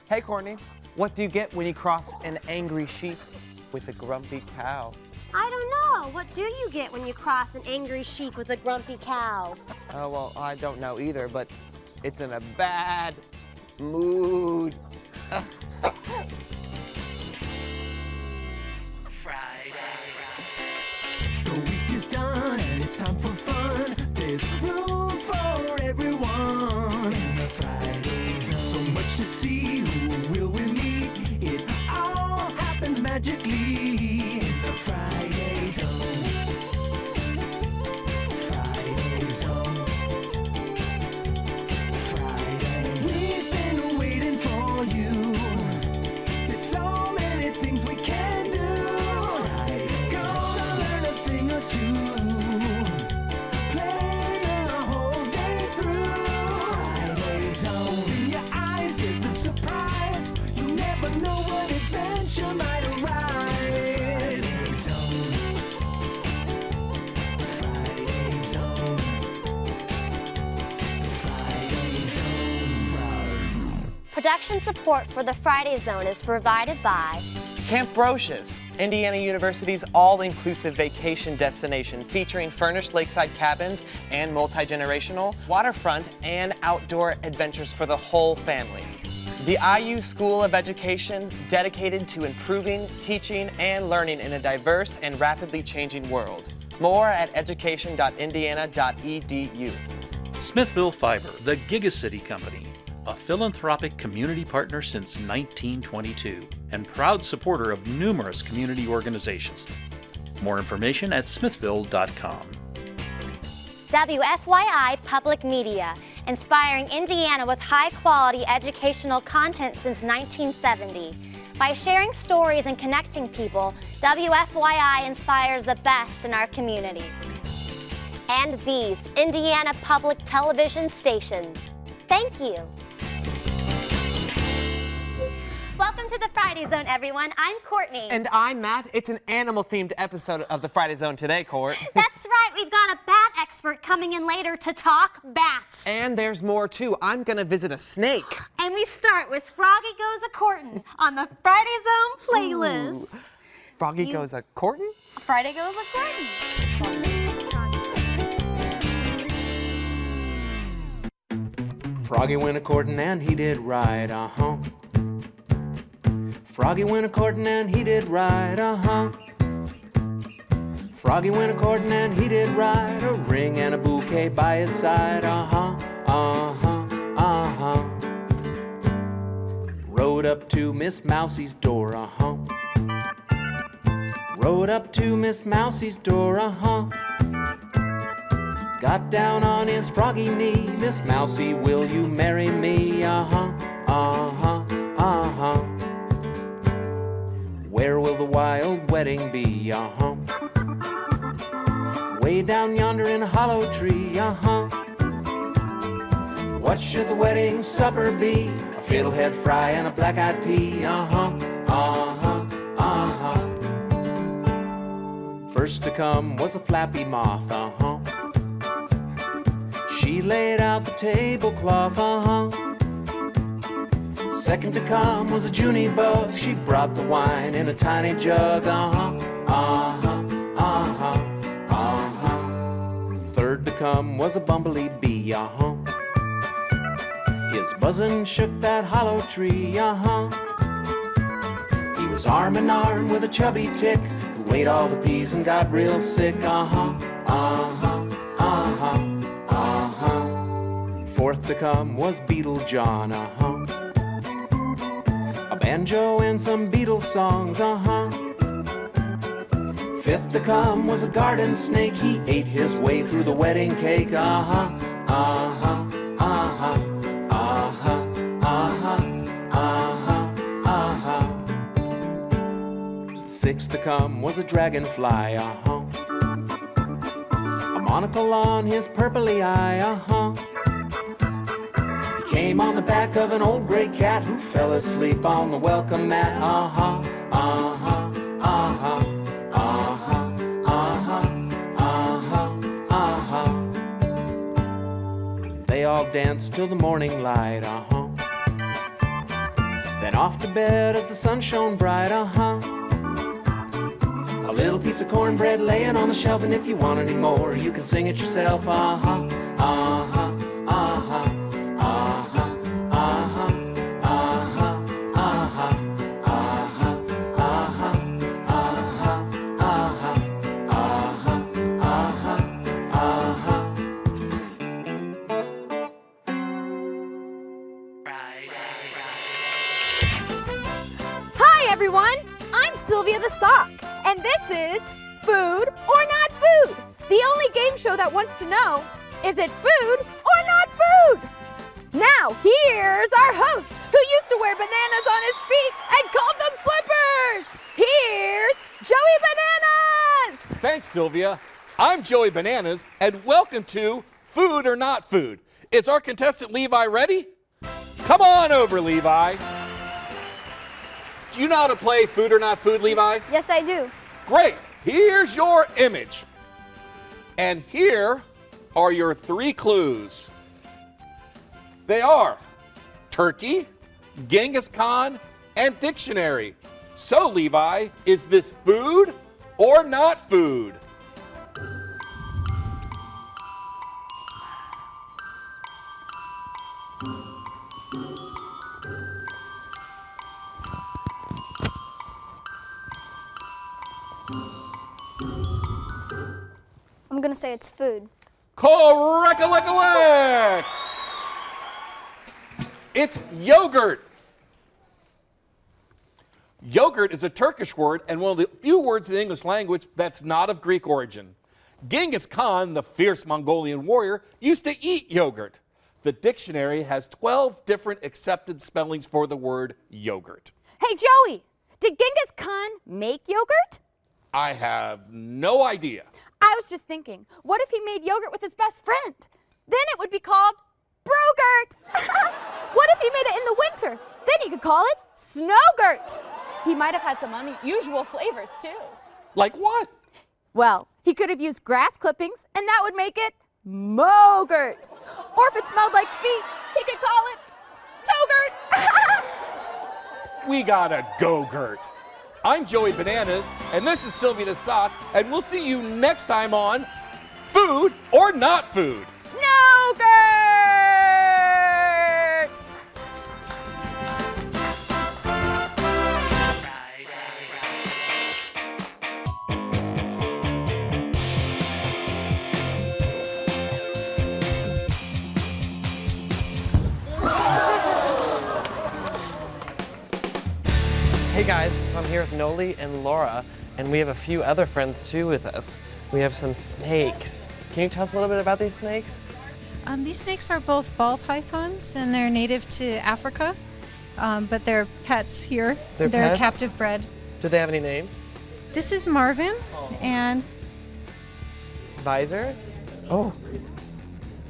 Hey, Courtney, what do you get when you cross an angry sheep with a grumpy cow? I don't know. What do you get when you cross an angry sheep with a grumpy cow? Oh, well, I don't know either, but it's in a bad mood. Friday. The week is done and it's time for fun. There's room for everyone in the Friday Zone. So much to see, who will we meet? It all happens magically in the Friday Zone. Friday Zone. Friday. We've been waiting for you. There's so many things we can do. Friday. Gonna learn a thing or two. Play the whole day through. Friday Zone. In your eyes, there's a surprise. You never know what adventure might arise. Friday Zone. Friday Zone. Friday Zone. Production support for the Friday Zone is provided by Camp Brocious, Indiana University's all-inclusive vacation destination featuring furnished lakeside cabins and multi-generational, waterfront, and outdoor adventures for the whole family. The IU School of Education, dedicated to improving, teaching, and learning in a diverse and rapidly changing world. More at education.indiana.edu. Smithville Fiber, the Gigacity Company, a philanthropic community partner since 1922 and proud supporter of numerous community organizations. More information at smithville.com. WFYI Public Media, inspiring Indiana with high-quality educational content since 1970. By sharing stories and connecting people, WFYI inspires the best in our community. And these Indiana Public Television stations. Thank you. Welcome to the Friday Zone, everyone. I'm Courtney. And I'm Matt. It's an animal-themed episode of the Friday Zone today, Court. That's right. We've got a bat expert coming in later to talk bats. And there's more, too. I'm gonna visit a snake. And we start with Froggie Goes a-courtin' on the Friday Zone playlist. Ooh. Froggie Goes a-courtin'? Friday Goes a-courtin'. Froggie went a-courtin' and he did right, Froggie went a-courtin' and he did right, Froggie went a-courtin' and he did right, a ring and a bouquet by his side, Rode up to Miss Mousie's door, Rode up to Miss Mousie's door, Got down on his froggy knee, Miss Mousie, will you marry me, Where will the wild wedding be, Way down yonder in a hollow tree, What should the wedding supper be? A fiddlehead fry and a black-eyed pea, First to come was a flappy moth, She laid out the tablecloth, Second to come was a Junie bug. She brought the wine in a tiny jug, Third to come was a bumblebee bee, His buzzing shook that hollow tree, He was arm in arm with a chubby tick who ate all the peas and got real sick, Fourth to come was Beetle John, A banjo and some Beatles songs, Fifth to come was a garden snake. He ate his way through the wedding cake, Sixth to come was a dragonfly, A monocle on his purpley eye, He came on the back of an old gray cat who fell asleep on the welcome mat, They all danced till the morning light, Then off to bed as the sun shone bright, uh-huh. A little piece of cornbread laying on the shelf, and if you want any more, you can sing it yourself, uh-huh, uh-huh, uh-huh, uh-huh, uh-huh, uh-huh, uh-huh, uh-huh, uh-huh, uh-huh, uh-huh, uh-huh, uh-huh, Hi everyone, I'm Sylvia the Sock, and this is Food or Not Food, the only game show that wants to know, is it food or not food? Now here's our host, who used to wear bananas on his feet and called them slippers. Here's Joey Bananas. Thanks, Sylvia. I'm Joey Bananas, and welcome to Food or Not Food. Is our contestant Levi ready? Come on over, Levi. Do you know how to play Food or Not Food, Levi? Yes, I do. Great. Here's your image. And here are your 3 clues. They are turkey, Genghis Khan, and dictionary. So, Levi, is this food or not food? I'm gonna say it's food. Correct! It's yogurt. Yogurt is a Turkish word and one of the few words in the English language that's not of Greek origin. Genghis Khan, the fierce Mongolian warrior, used to eat yogurt. The dictionary has 12 different accepted spellings for the word yogurt. Hey Joey, did Genghis Khan make yogurt? I have no idea. I was just thinking, what if he made yogurt with his best friend? Then it would be called Brogurt. What if he made it in the winter? Then he could call it Snowgurt. He might have had some unusual flavors too. Like what? Well, he could have used grass clippings and that would make it Mogurt. Or if it smelled like feet, he could call it Togurt. We gotta go, Gert. I'm Joey Bananas, and this is Sylvia the Sock, and we'll see you next time on Food or Not Food. No, Gert! Hey guys, so I'm here with Noli and Laura, and we have a few other friends too with us. We have some snakes. Can you tell us a little bit about these snakes? These snakes are both ball pythons, and they're native to Africa, but they're pets here. They're pets? captive bred. Do they have any names? This is Marvin, and Visor? Oh,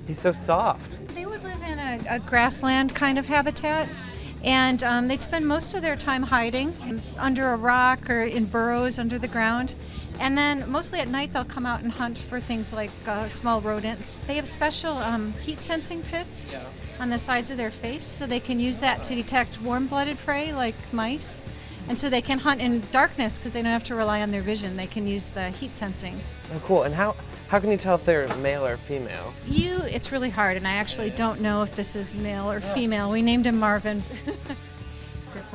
he's so soft. they would live in a grassland kind of habitat, and they'd spend most of their time hiding under a rock or in burrows under the ground. And then mostly at night they'll come out and hunt for things like small rodents. They have special heat sensing pits on the sides of their face, so they can use that to detect warm-blooded prey like mice. And so they can hunt in darkness because they don't have to rely on their vision. They can use the heat sensing. Oh, cool. And how can you tell if they're male or female? It's really hard, and I actually don't know if this is male or female. We named him Marvin.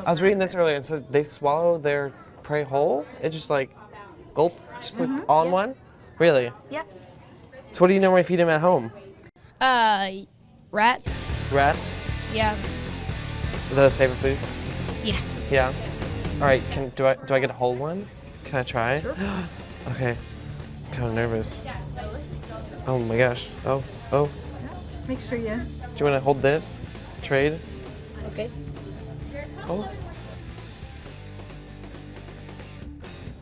I was reading this earlier, and so they swallow their prey whole? It's just like gulp, just like all in one? Really? Yeah. So what do you normally feed him at home? Rats. Rats? Yeah. Is that his favorite food? Yeah. Yeah. All right. Do I get a whole one? Can I try? Sure. Okay. I'm kind of nervous. Oh my gosh. Oh. Just make sure you... Do you want to hold this? Trade? Okay. Oh.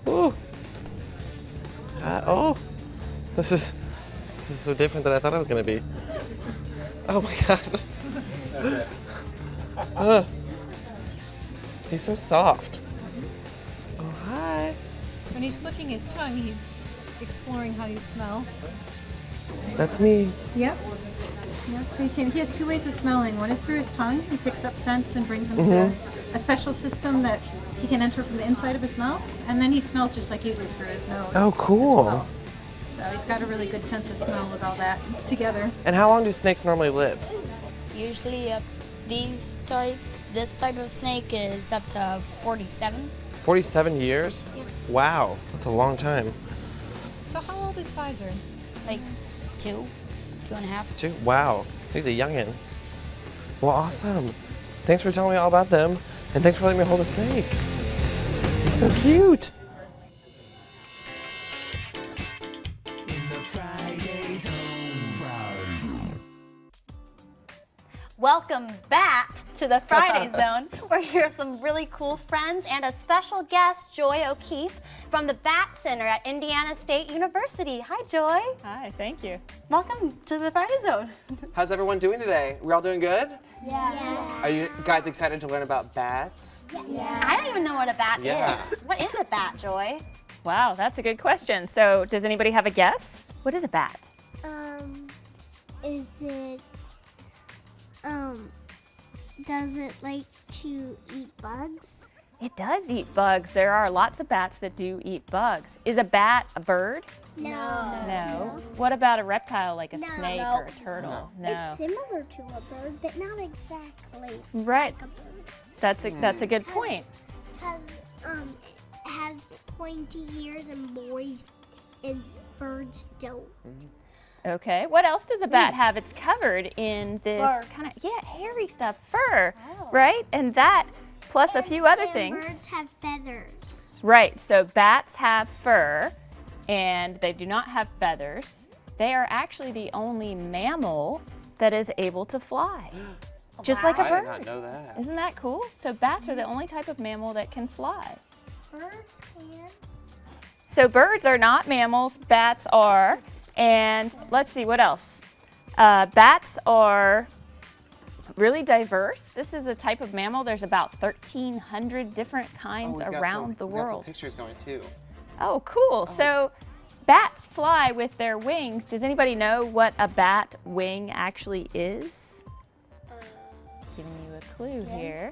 Ooh. Oh. This is so different than I thought it was gonna be. Oh my god. He's so soft. Oh, hi. When he's flicking his tongue, he's exploring how you smell. That's me. Yep. Yep. So he has two ways of smelling. One is through his tongue. He picks up scents and brings them to a special system that he can enter from the inside of his mouth, and then he smells just like you do through his nose. Oh, cool. as well. So he's got a really good sense of smell with all that together. And how long do snakes normally live? Usually this type of snake is up to 47. 47 years? Yeah. Wow, that's a long time. So how old is Pfizer? Like 2.5. 2? Wow, he's a youngin'. Well, awesome. Thanks for telling me all about them, and thanks for letting me hold a snake. He's so cute. In the Friday Zone. Welcome back to the Friday Zone, where here are some really cool friends and a special guest, Joy O'Keefe from the Bat Center at Indiana State University. Hi, Joy. Hi, thank you. Welcome to the Friday Zone. How's everyone doing today? We all doing good? Yeah. Are you guys excited to learn about bats? I don't even know what a bat Yeah. is. What is a bat, Joy? Wow, that's a good question. So, does anybody have a guess? What is a bat? Is it, does it like to eat bugs? It does eat bugs. There are lots of bats that do eat bugs. Is a bat a bird? No. No. What about a reptile like a No. snake No. or a turtle? It's similar to a bird, but not exactly Right. like a bird. That's a good point. Has pointy ears and boys and birds don't. Okay. What else does a bat have? It's covered in this Fur. kind of hairy stuff, fur, right? And that plus a few other and things. Birds have feathers. Right, so bats have fur and they do not have feathers. They are actually the only mammal that is able to fly, just like a I bird. did not know that. Isn't that cool? So bats are the only type of mammal that can fly. Birds can. So birds are not mammals, bats are. And let's see, what else? Bats are really diverse. This is a type of mammal. There's about 1,300 different kinds around the We've got some world. pictures going too. Oh, cool. So bats fly with their wings. Does anybody know what a bat wing actually is? Giving you a clue here.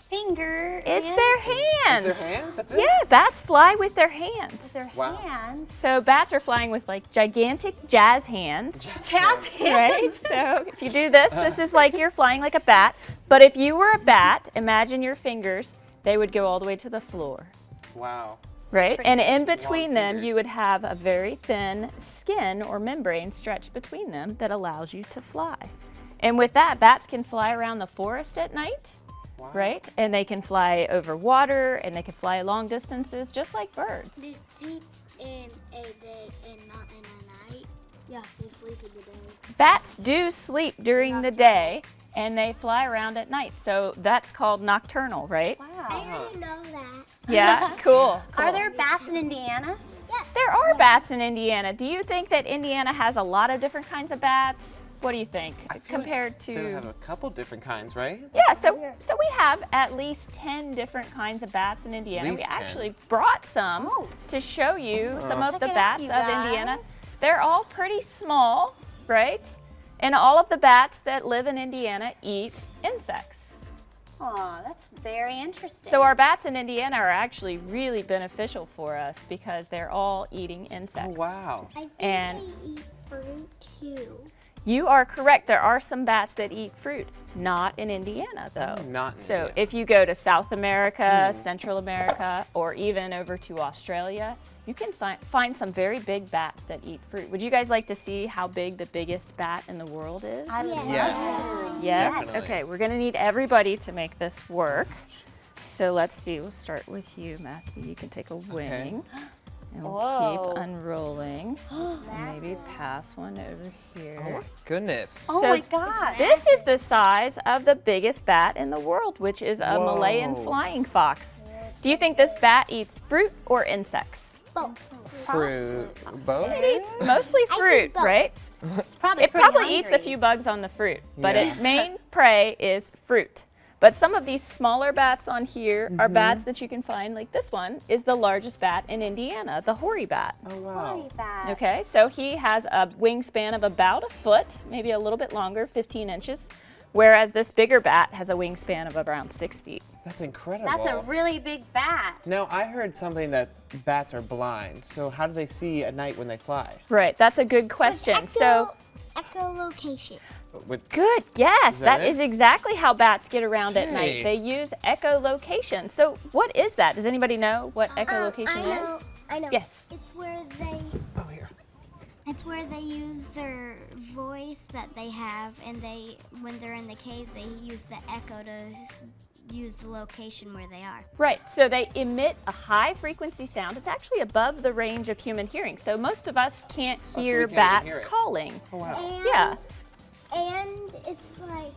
Finger. It's hands. their hands. Is their hands? That's it? Yeah, bats fly with their hands. It's their Wow. hands. So bats are flying with like gigantic jazz hands. Jazz Right? So if you do this is like you're flying like a bat. But if you were a bat, imagine your fingers, they would go all the way to the floor. Wow. Right? And in between them, fingers. you would have a very thin skin or membrane stretched between them that allows you to fly. And with that, bats can fly around the forest at night, Wow. right? And they can fly over water and they can fly long distances just like birds. They sleep in a day and not in a night. Yeah, they sleep in the day. Bats do sleep during the day and they fly around at night. So that's called nocturnal, right? I already know that. Yeah, cool. Are there bats in Indiana? There are bats in Indiana. Do you think that Indiana has a lot of different kinds of bats? What do you think I feel compared like they have to? a couple different kinds, right? Yeah, so we have at least 10 different kinds of bats in Indiana. We Least 10. actually brought some to show you some of Check the it out, bats you of Indiana. guys. They're all pretty small, right? And all of the bats that live in Indiana eat insects. Oh, that's very interesting. So our bats in Indiana are actually really beneficial for us because they're all eating insects. Oh, wow. I think And- they eat fruit too. You are correct. There are some bats that eat fruit. Not in Indiana, though. Oh, not in So Indiana. if you go to South America, Central America, or even over to Australia, you can find some very big bats that eat fruit. Would you guys like to see how big the biggest bat in the world is? I love Yes. Yes? Definitely. Okay, we're going to need everybody to make this work. So let's see. We'll start with you, Matthew. You can take a wing. And we'll Whoa. keep unrolling. Maybe pass one over here. Oh my goodness. Oh So my God. This is the size of the biggest bat in the world, which is a Malayan Whoa. flying fox. Do you think this bat eats fruit or insects? Both. Fruit. Both? It eats mostly fruit, both. right? It's probably It pretty probably eats a hungry. few bugs on the fruit, but Yeah. its main prey is fruit. But some of these smaller bats on here are bats that you can find, like this one is the largest bat in Indiana, the hoary bat. Oh, wow. Sorry, bat. Okay, so he has a wingspan of about a foot, maybe a little bit longer, 15 inches, whereas this bigger bat has a wingspan of around 6 feet. That's incredible. That's a really big bat. Now, I heard something that bats are blind. So how do they see at night when they fly? Right, that's a good question. So, Echolocation. With good, yes, Is that that it? is exactly how bats get around at Hey. night. They use echolocation. So what is that? Does anybody know what echolocation is? I know. Yes. It's where they. Oh, here. It's where they use their voice that they have, and when they're in the cave, they use the echo to use the location where they are. Right, so they emit a high frequency sound. It's actually above the range of human hearing. So most of us can't we hear can't even bats hear it. calling. Oh, wow. And, Yeah. And it's like,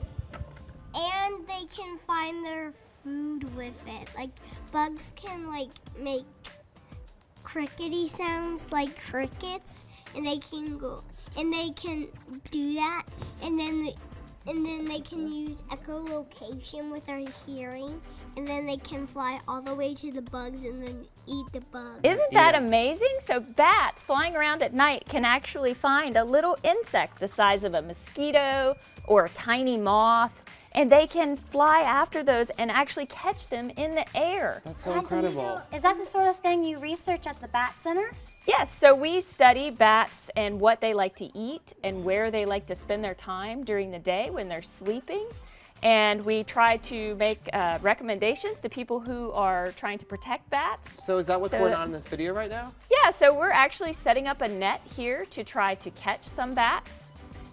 and they can find their food with it. Like bugs can like make crickety sounds like crickets, and they can do that, and then they can use echolocation with their hearing, and then they can fly all the way to the bugs and then eat the bugs. Isn't that amazing? So bats flying around at night can actually find a little insect the size of a mosquito or a tiny moth, and they can fly after those and actually catch them in the air. That's so incredible. Is that the sort of thing you research at the Bat Center? Yes, so we study bats and what they like to eat and where they like to spend their time during the day when they're sleeping. And we try to make recommendations to people who are trying to protect bats. So is that what's going on in this video right now? Yeah, so we're actually setting up a net here to try to catch some bats.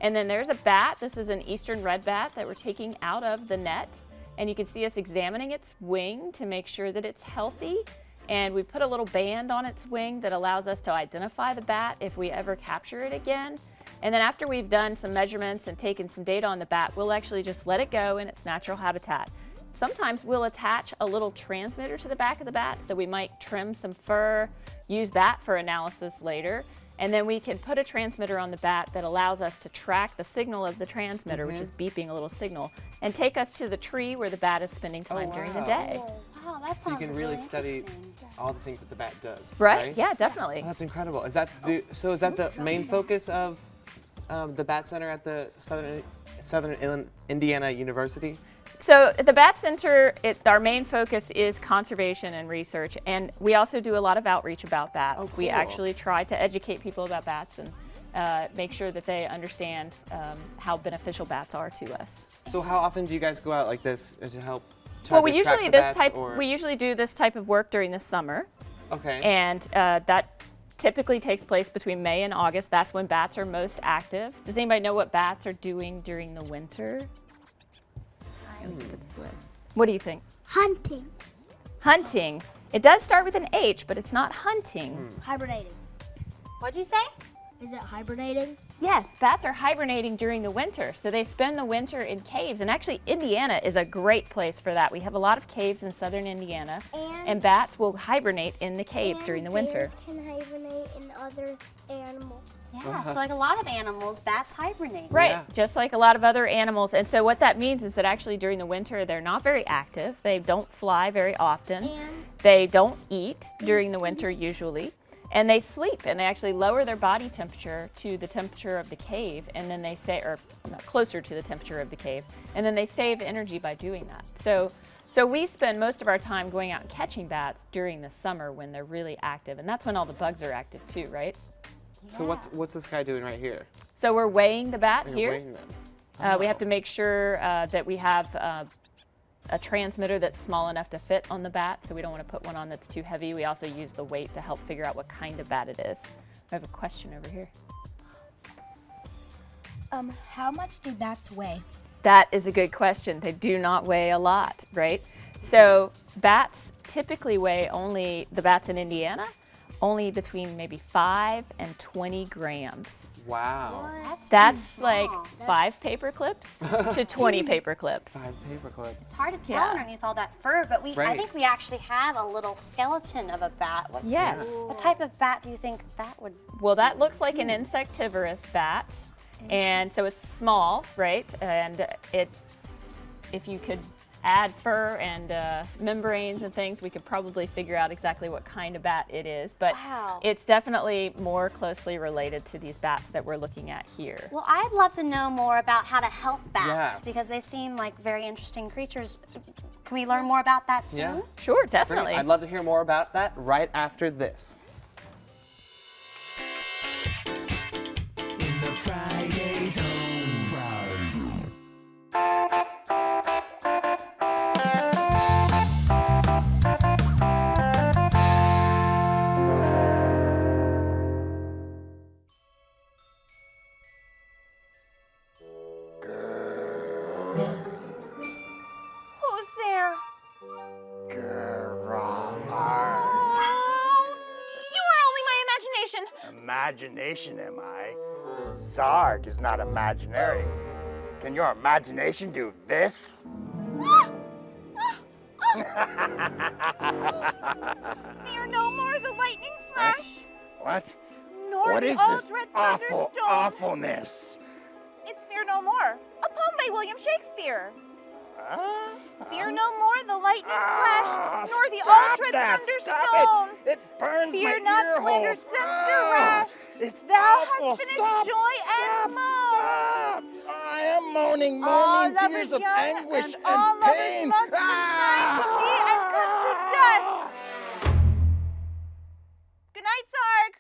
And then there's a bat. This is an eastern red bat that we're taking out of the net. And you can see us examining its wing to make sure that it's healthy. And we put a little band on its wing that allows us to identify the bat if we ever capture it again. And then after we've done some measurements and taken some data on the bat, we'll actually just let it go in its natural habitat. Sometimes we'll attach a little transmitter to the back of the bat, so we might trim some fur, use that for analysis later. And then we can put a transmitter on the bat that allows us to track the signal of the transmitter, which is beeping a little signal, and take us to the tree where the bat is spending time during the day. Wow, that So you sounds can really study all the things that the bat does. Right? Yeah, definitely. Oh, that's incredible. Is that the main focus of the Bat Center at the Southern Indiana University? So at the Bat Center, our main focus is conservation and research, and we also do a lot of outreach about bats. Oh, We cool. actually try to educate people about bats and make sure that they understand how beneficial bats are to us. So how often do you guys go out like this to help? Well, to track the bats, or- we usually do this type of work during the summer, Okay. and that typically takes place between May and August. That's when bats are most active. Does anybody know what bats are doing during the winter? Let me put it this way. What do you think? Hunting. Hunting. It does start with an H, but it's not hunting. Hibernating. What'd you say? Is it hibernating? Yes, bats are hibernating during the winter, so they spend the winter in caves. And actually, Indiana is a great place for that. We have a lot of caves in southern Indiana, and bats will hibernate in the caves during the winter. Bears can hibernate in other animals. Yeah, so like a lot of animals, bats hibernate. Right, Yeah. just like a lot of other animals. And so what that means is that actually during the winter, they're not very active. They don't fly very often. And They don't eat during the winter usually. And they sleep, and they actually lower their body temperature to the temperature of the cave, and then they say, or closer to the temperature of the cave, and then they save energy by doing that. So we spend most of our time going out and catching bats during the summer when they're really active, and that's when all the bugs are active too, right? So what's this guy doing right here? So we're weighing the bat You're here. weighing them. We have to make sure that we have a transmitter that's small enough to fit on the bat, so we don't want to put one on that's too heavy. We also use the weight to help figure out what kind of bat it is. I have a question over here. How much do bats weigh? That is a good question. They do not weigh a lot, right? So bats typically weigh the bats in Indiana, only between maybe 5 and 20 grams. Wow. That's like 5 paper clips to 20 paper clips. 5 paper clips. It's hard to tell Yeah. underneath all that fur, but I Right. think we actually have a little skeleton of a bat. Yes. What type of bat do you think that would? Well, that looks like an insectivorous bat, and so it's small, right? And if you could add fur and membranes and things, we could probably figure out exactly what kind of bat it is. But Wow. it's definitely more closely related to these bats that we're looking at here. Well, I'd love to know more about how to help bats Yeah. because they seem like very interesting creatures. Can we learn more about that soon? Yeah. Sure, definitely. I'd love to hear more about that right after this. In the Friday Zone. Who's there? You are only my imagination. Imagination, am I? Zarg is not imaginary. Can your imagination do this? Fear no more the lightning flash, What? nor What the is all this dread awful thunderstorm. awfulness? It's Fear No More, a poem by William Shakespeare. Ah, Fear no more the lightning flash, nor the stop all dread that, thunderstone. Stop it! It burns Fear my not ear slander's holes. censure rash. It's Thou awful. hast finished Stop, joy stop, and moan. Stop! I am moaning, All moaning lovers tears of young anguish and all and lovers pain. must consign to me and come to dust. Good night, Zarg.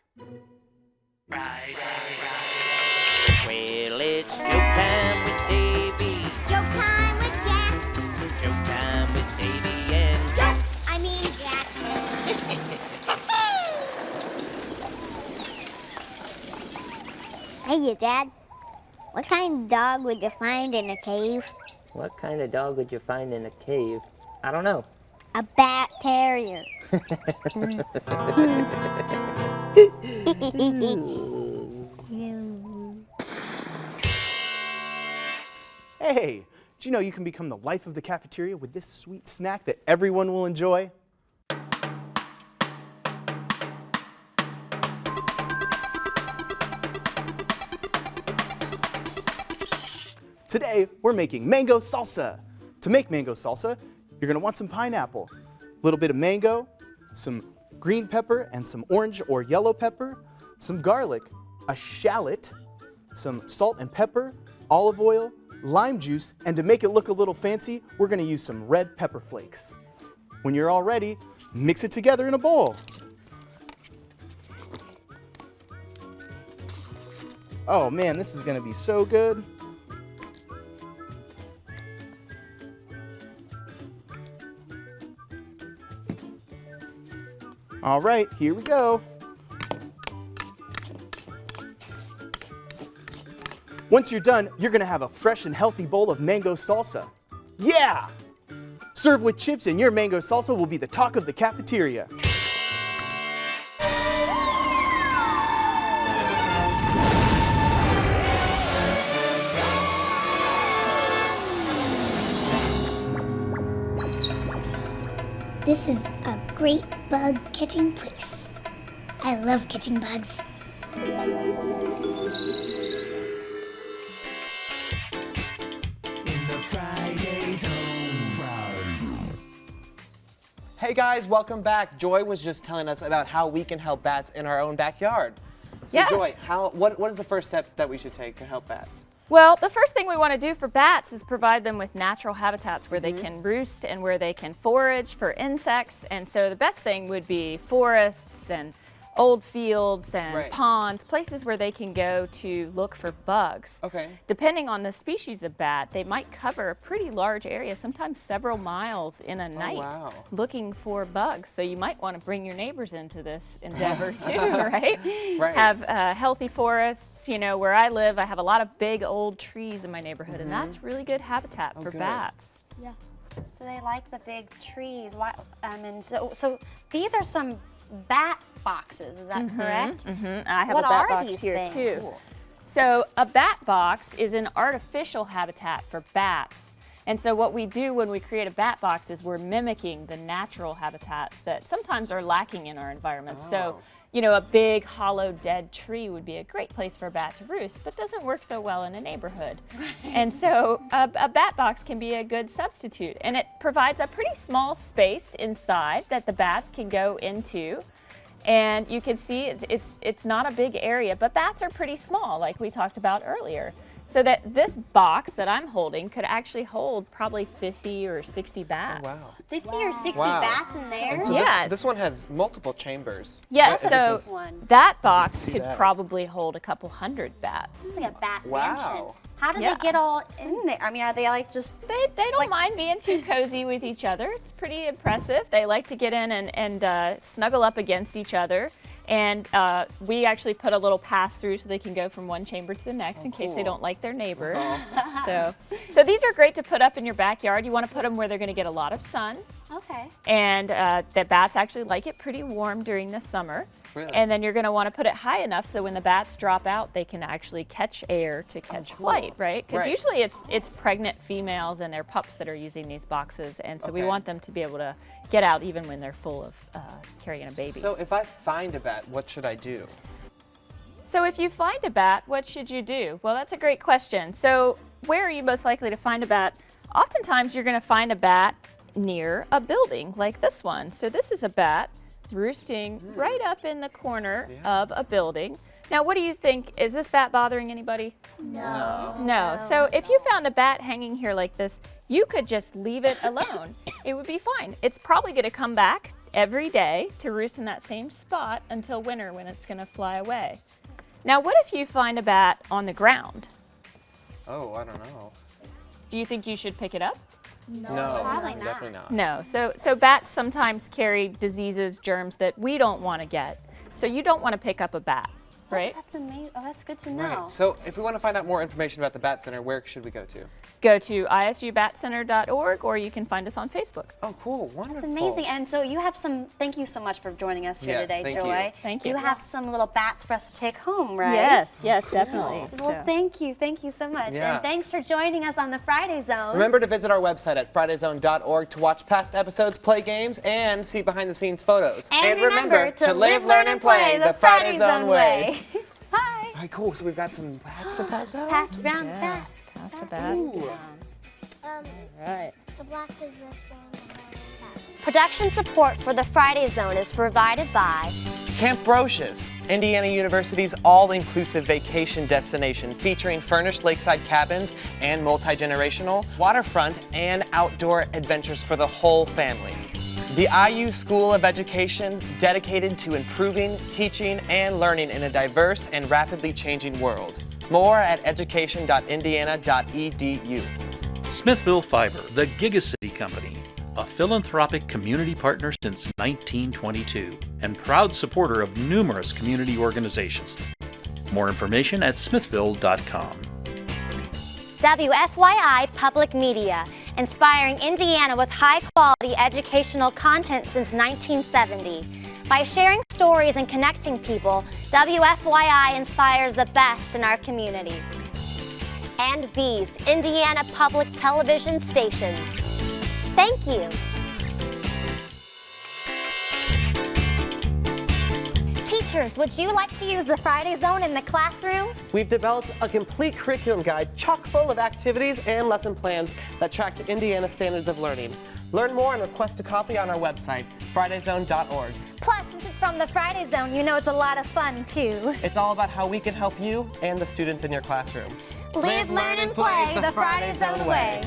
Well, it's joke time with Davy. Joke time with Jack. Joke time with Davy and Joke, I mean Jack. Hey, you Dad. What kind of dog would you find in a cave? What kind of dog would you find in a cave? I don't know. A bat terrier. Hey, did you know you can become the life of the cafeteria with this sweet snack that everyone will enjoy? Today, we're making mango salsa. To make mango salsa, you're gonna want some pineapple, a little bit of mango, some green pepper and some orange or yellow pepper, some garlic, a shallot, some salt and pepper, olive oil, lime juice, and to make it look a little fancy, we're gonna use some red pepper flakes. When you're all ready, mix it together in a bowl. Oh man, this is gonna be so good. All right, here we go. Once you're done, you're gonna have a fresh and healthy bowl of mango salsa. Yeah! Serve with chips and your mango salsa will be the talk of the cafeteria. This is a great bug catching place. I love catching bugs. In the Friday Zone. Hey guys, welcome back. Joy was just telling us about how we can help bats in our own backyard. So Yeah. Joy, what is the first step that we should take to help bats? Well, the first thing we want to do for bats is provide them with natural habitats where they can roost and where they can forage for insects. And so the best thing would be forests and old fields and ponds, places where they can go to look for bugs. Okay. Depending on the species of bat, they might cover a pretty large area, sometimes several miles in a night, wow. looking for bugs. So you might want to bring your neighbors into this endeavor too, right? Right. Have healthy forests. You know, where I live, I have a lot of big old trees in my neighborhood, and that's really good habitat for good. bats. Yeah. So they like the big trees. Why? And so these are some bat boxes. Is that correct? I have What a bat are box these here things? too. So a bat box is an artificial habitat for bats. And so what we do when we create a bat box is we're mimicking the natural habitats that sometimes are lacking in our environment. So you know, a big hollow dead tree would be a great place for a bat to roost, but doesn't work so well in a neighborhood. And so a bat box can be a good substitute, and it provides a pretty small space inside that the bats can go into. And you can see it's not a big area, but bats are pretty small, like we talked about earlier. So that this box that I'm holding could actually hold probably 50 or 60 bats. Oh, wow. 50 or 60 Wow. bats in there? And so Yes. this one has multiple chambers. Yes, This so is- that box see could that. probably hold a couple hundred bats. This is like a bat Wow. mansion. How do Yeah. they get all in there? I mean, are they like just... They don't mind being too cozy with each other. It's pretty impressive. They like to get in and snuggle up against each other. And we actually put a little pass through so they can go from one chamber to the next in case they don't like their neighbor. So these are great to put up in your backyard. You want to put them where they're going to get a lot of sun. Okay. And the bats actually like it pretty warm during the summer. Really? And then you're going to want to put it high enough so when the bats drop out, they can actually catch air to catch flight, right? Because Right. usually it's pregnant females and their pups that are using these boxes, and so we Okay. want them to be able to get out even when they're full of carrying a baby. So if I find a bat, what should I do? So if you find a bat, what should you do? Well, that's a great question. So where are you most likely to find a bat? Oftentimes you're going to find a bat near a building like this one. So this is a bat roosting right up in the corner of a building. Now, what do you think? Is this bat bothering anybody? No. No. So if you found a bat hanging here like this, you could just leave it alone. It would be fine. It's probably going to come back every day to roost in that same spot until winter when it's going to fly away. Now, what if you find a bat on the ground? Oh, I don't know. Do you think you should pick it up? No, Probably not. definitely not. No. So bats sometimes carry diseases, germs that we don't want to get. So you don't want to pick up a bat, right? That's amazing. Oh, that's good to know. Right. So if we want to find out more information about the Bat Center, where should we go to? Go to isgubatcenter.org, or you can find us on Facebook. Oh, cool. Wonderful. That's amazing. And so you have some, thank you so much for joining us here Yes, today, thank Joy. you. Thank you. You have some little bats for us to take home, right? Yes, definitely. Well, thank you so much. Yeah. And thanks for joining us on the Friday Zone. Remember to visit our website at fridayzone.org to watch past episodes, play games, and see behind-the-scenes photos. And remember to live, learn, and play the Friday Zone way. Hi. All right, cool. So we've got some bats to pass out. Pass around bats. That's the bat. Right. The black is this one. The white is that. Production support for the Friday Zone is provided by Camp Brocious, Indiana University's all-inclusive vacation destination featuring furnished lakeside cabins and multi-generational, waterfront, and outdoor adventures for the whole family. The IU School of Education, dedicated to improving, teaching, and learning in a diverse and rapidly changing world. More at education.indiana.edu. Smithville Fiber, the Gigacity Company, a philanthropic community partner since 1922 and proud supporter of numerous community organizations. More information at smithville.com. WFYI Public Media, inspiring Indiana with high-quality educational content since 1970. By sharing stories and connecting people, WFYI inspires the best in our community. And these Indiana Public Television stations. Thank you. Teachers, would you like to use the Friday Zone in the classroom? We've developed a complete curriculum guide chock full of activities and lesson plans that track to Indiana standards of learning. Learn more and request a copy on our website, fridayzone.org. Plus, since it's from the Friday Zone, you know it's a lot of fun, too. It's all about how we can help you and the students in your classroom. Live, learn, and play the Friday Zone way.